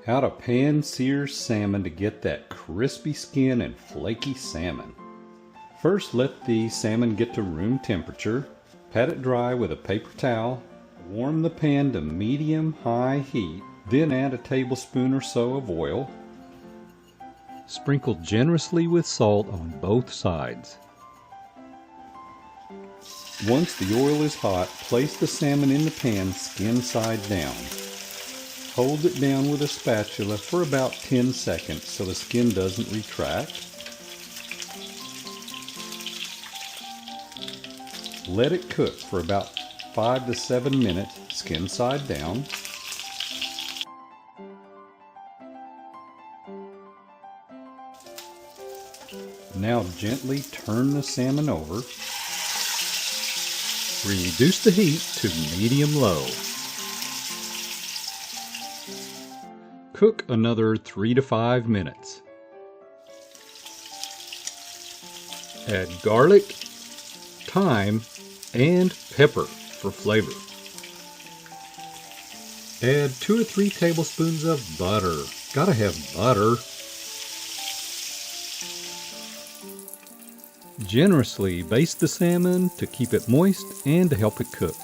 How to pan sear salmon to get that crispy skin and flaky salmon. First, let the salmon get to room temperature. Pat it dry with a paper towel. Warm the pan to medium-high heat. Then add a tablespoon or so of oil. Sprinkle generously with salt on both sides. Once the oil is hot, place the salmon in the pan skin side down. Hold it down with a spatula for about 10 seconds so the skin doesn't retract. Let it cook for about 5 to 7 minutes, skin side down. Now gently turn the salmon over. Reduce the heat to medium-low. Cook another 3 to 5 minutes. Add garlic, thyme, and pepper for flavor. Add 2 or 3 tablespoons of butter. Gotta have butter. Generously baste the salmon to keep it moist and to help it cook.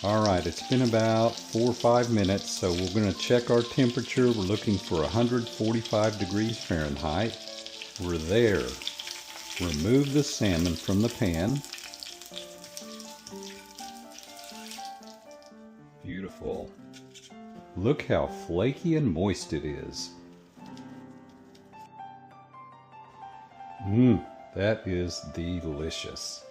Alright, it's been about 4 or 5 minutes, so we're going to check our temperature. We're looking for 145 degrees Fahrenheit. We're there. Remove the salmon from the pan. Beautiful. Look how flaky and moist it is. That is delicious.